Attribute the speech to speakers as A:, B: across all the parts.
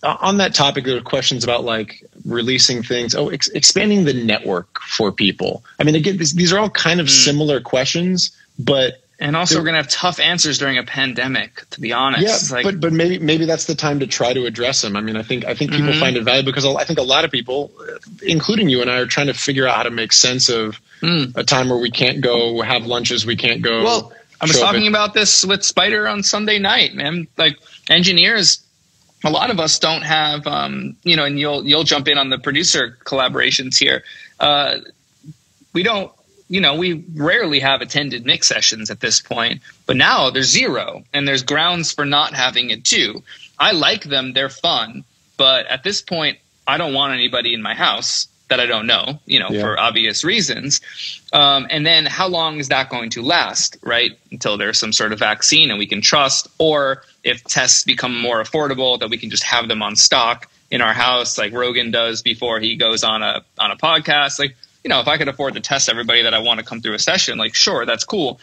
A: on that topic, there are questions about like releasing things. Oh, expanding the network for people. I mean, again, these are all kind of similar questions, but.
B: And also, we're going to have tough answers during a pandemic, to be honest.
A: Yeah, but maybe that's the time to try to address them. I mean, I think people find it valuable because I think a lot of people, including you and I, are trying to figure out how to make sense of a time where we can't go have lunches, we can't go.
B: Well, I was talking about this with Spider on Sunday night, man. Like engineers, a lot of us don't have, you know, and you'll jump in on the producer collaborations here. We don't. You know, we rarely have attended mix sessions at this point, but now there's zero, and there's grounds for not having it too. I like them. They're fun. But at this point, I don't want anybody in my house that I don't know, you know, for obvious reasons. And then how long is that going to last, right? Until there's some sort of vaccine and we can trust, or if tests become more affordable, that we can just have them on stock in our house like Rogan does before he goes on a podcast. Like, you know, if I could afford to test everybody that I want to come through a session, like, sure, that's cool.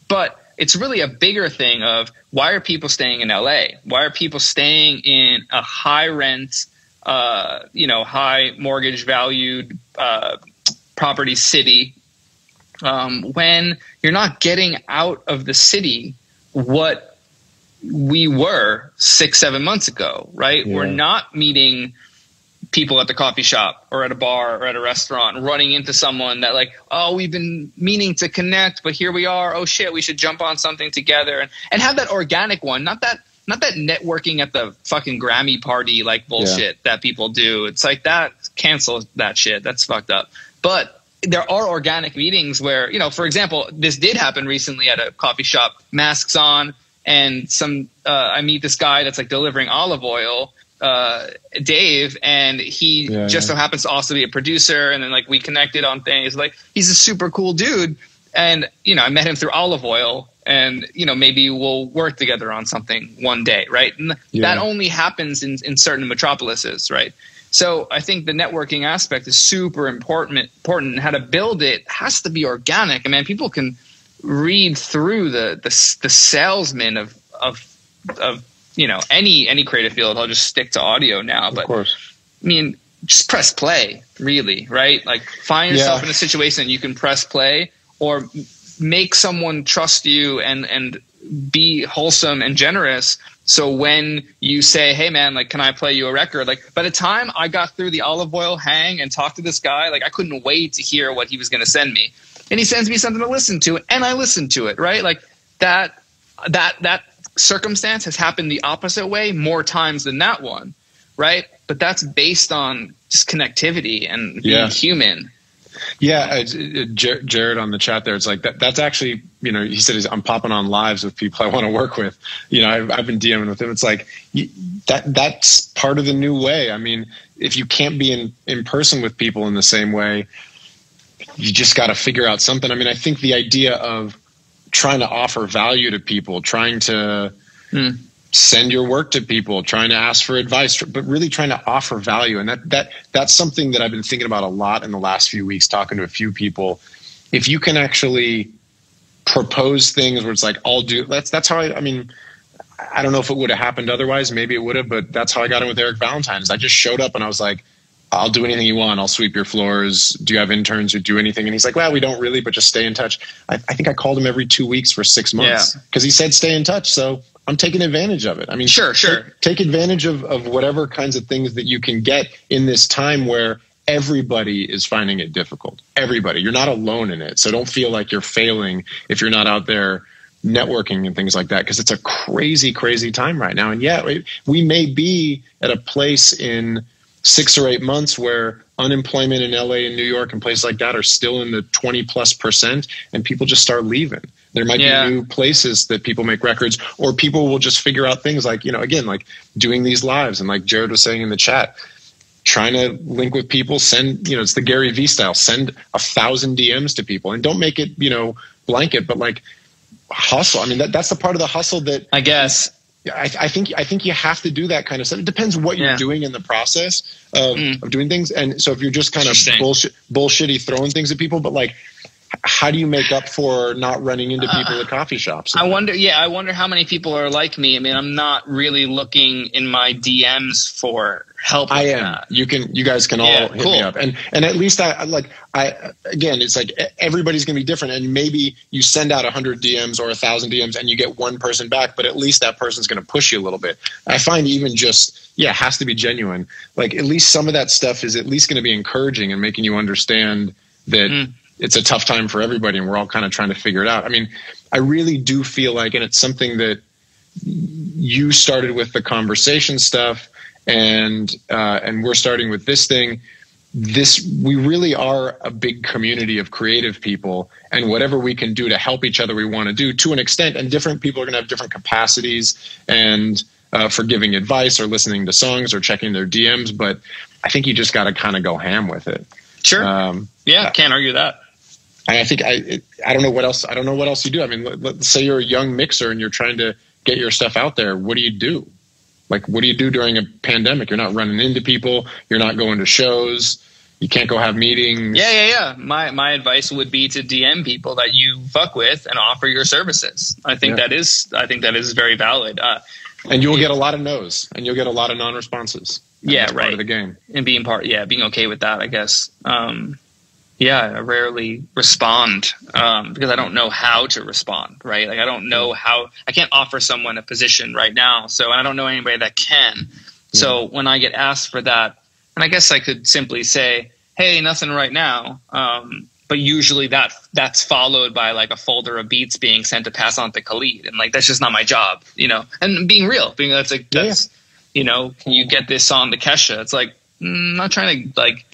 B: But it's really a bigger thing of why are people staying in LA? Why are people staying in a high rent, you know, high mortgage valued property city when you're not getting out of the city what we were 6-7 months ago, right? Yeah. We're not meeting people at the coffee shop or at a bar or at a restaurant, running into someone that like, oh, we've been meaning to connect, but here we are. Oh shit, we should jump on something together and have that organic one, not that networking at the fucking Grammy party like bullshit that people do. It's like that, cancel that shit. That's fucked up. But there are organic meetings where, you know, for example, this did happen recently at a coffee shop, masks on, and I meet this guy that's like delivering olive oil, Dave, and he just so happens to also be a producer, and then like we connected on things. Like he's a super cool dude, and you know I met him through olive oil, and you know maybe we'll work together on something one day, right? And that only happens in certain metropolises, right? So I think the networking aspect is super important. How to build it has to be organic. I mean, people can read through the salesman of you know, any creative field. I'll just stick to audio now, but of course. I mean, just press play, really, right? Like find yourself in a situation you can press play, or make someone trust you and be wholesome and generous. So when you say, hey man, like, can I play you a record? Like by the time I got through the olive oil hang and talked to this guy, like I couldn't wait to hear what he was going to send me. And he sends me something to listen to, and I listen to it, right? Like that circumstance has happened the opposite way more times than that one, right? But that's based on just connectivity and being human.
A: Yeah, Jared on the chat there, it's like that's actually, you know, he said I'm popping on lives with people I want to work with. You know, I've been DMing with him. It's like that's part of the new way. I mean, if you can't be in person with people in the same way, you just got to figure out something. I mean, I think the idea of trying to offer value to people, trying to send your work to people, trying to ask for advice, but really trying to offer value. And that's something that I've been thinking about a lot in the last few weeks, talking to a few people. If you can actually propose things where it's like, I'll do, that's how I mean, I don't know if it would have happened otherwise, maybe it would have, but that's how I got in with Eric Valentine's. I just showed up and I was like, I'll do anything you want. I'll sweep your floors. Do you have interns who do anything? And he's like, well, we don't really, but just stay in touch. I think I called him every 2 weeks for 6 months because he said stay in touch. So I'm taking advantage of it. I mean, sure. Take advantage of whatever kinds of things that you can get in this time where everybody is finding it difficult. Everybody. You're not alone in it. So don't feel like you're failing if you're not out there networking and things like that, because it's a crazy, crazy time right now. And we may be at a place in 6 or 8 months where unemployment in LA and New York and places like that are still in the 20+%, and people just start leaving. There might be new places that people make records, or people will just figure out things like, you know, again, like doing these lives. And like Jared was saying in the chat, trying to link with people, send, you know, it's the Gary Vee style, send 1,000 DMs to people, and don't make it, you know, blanket, but like hustle. I mean, that's the part of the hustle that
B: I guess.
A: I think you have to do that kind of stuff. It depends what you're doing in the process of doing things. And so if you're just kind of bullshitty throwing things at people, but like how do you make up for not running into people at coffee shops?
B: I wonder how many people are like me. I mean, I'm not really looking in my DMs for help.
A: I am. That. You guys can all hit me up. And at least again, it's like everybody's going to be different. And maybe you send out 100 DMs or 1,000 DMs and you get one person back, but at least that person's going to push you a little bit. I find even just, it has to be genuine. Like at least some of that stuff is at least going to be encouraging and making you understand that it's a tough time for everybody and we're all kind of trying to figure it out. I mean, I really do feel like, and it's something that you started with the conversation stuff and we're starting with this thing. We really are a big community of creative people, and whatever we can do to help each other, we want to do to an extent, and different people are going to have different capacities and for giving advice or listening to songs or checking their DMs. But I think you just got to kind of go ham with it.
B: Sure. Can't argue that.
A: And I think I don't know what else. I don't know what else you do. I mean, let's say you're a young mixer and you're trying to get your stuff out there. What do you do? Like, what do you do during a pandemic? You're not running into people. You're not going to shows. You can't go have meetings.
B: Yeah. My advice would be to DM people that you fuck with and offer your services. I think that is very valid.
A: And you'll get a lot of no's and you'll get a lot of non-responses.
B: That's
A: part of the game.
B: And being okay with that, I guess. I rarely respond because I don't know how to respond, right? Like I don't know how. I can't offer someone a position right now, and I don't know anybody that can. So when I get asked for that, and I guess I could simply say, "Hey, nothing right now," but usually that's followed by like a folder of beats being sent to pass on to Khalid, and like that's just not my job, And being real, can you get this song to Kesha? It's like I'm not trying to like.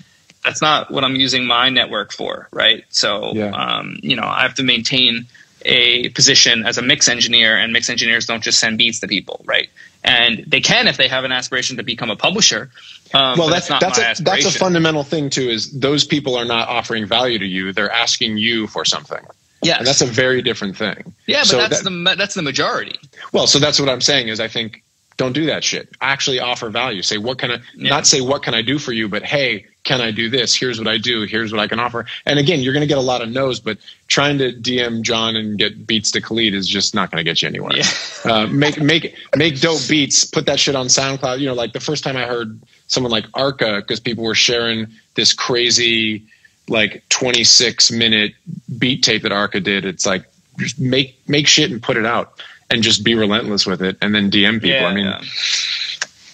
B: That's not what I'm using my network for, right? So, I have to maintain a position as a mix engineer, and mix engineers don't just send beats to people, right? And they can if they have an aspiration to become a publisher. That's a fundamental thing too. Is those people are not offering value to you; they're asking you for something. Yes,
A: and that's a very different thing.
B: Yeah, but that's the majority.
A: Well, so that's what I'm saying is I think don't do that shit. Actually offer value. Say what can I not say what can I do for you, but hey, can I do this? Here's what I do. Here's what I can offer. And again, you're going to get a lot of no's, but trying to DM Jon and get beats to Khalid is just not going to get you anywhere. Yeah. Make dope beats. Put that shit on SoundCloud. Like the first time I heard someone like Arca, because people were sharing this crazy like 26-minute beat tape that Arca did. It's like just make shit and put it out. And just be relentless with it, and then DM people.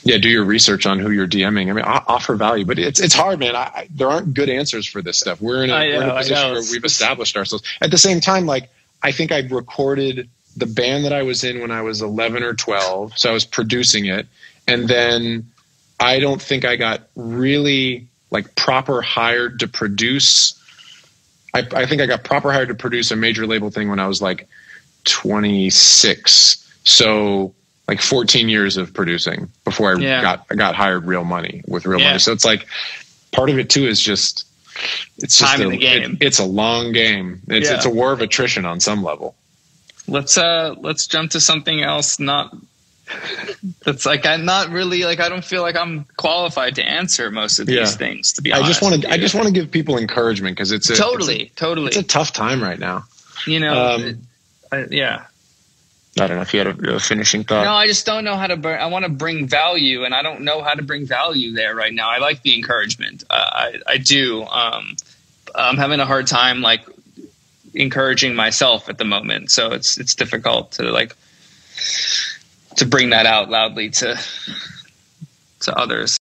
A: Do your research on who you're DMing. I mean, offer value, but it's hard, man. There aren't good answers for this stuff. We're in a position where we've established ourselves. At the same time, like I think I recorded the band that I was in when I was 11 or 12, so I was producing it, and then I don't think I got really like proper hired to produce. I think I got proper hired to produce a major label thing when I was like 26, so like 14 years of producing before I got hired real money with real money. So it's like part of it too is it's
B: time in the game.
A: It's a long game. It's a war of attrition on some level.
B: Let's jump to something else. That's like I'm not really like I don't feel like I'm qualified to answer most of these things. To be honest,
A: I just want to give people encouragement because it's
B: totally
A: it's a tough time right now.
B: I
A: don't know if you had a finishing thought.
B: No, I just don't know how to I want to bring value, and I don't know how to bring value there right now. I like the encouragement. I do. I'm having a hard time like encouraging myself at the moment, so it's difficult to bring that out loudly to others.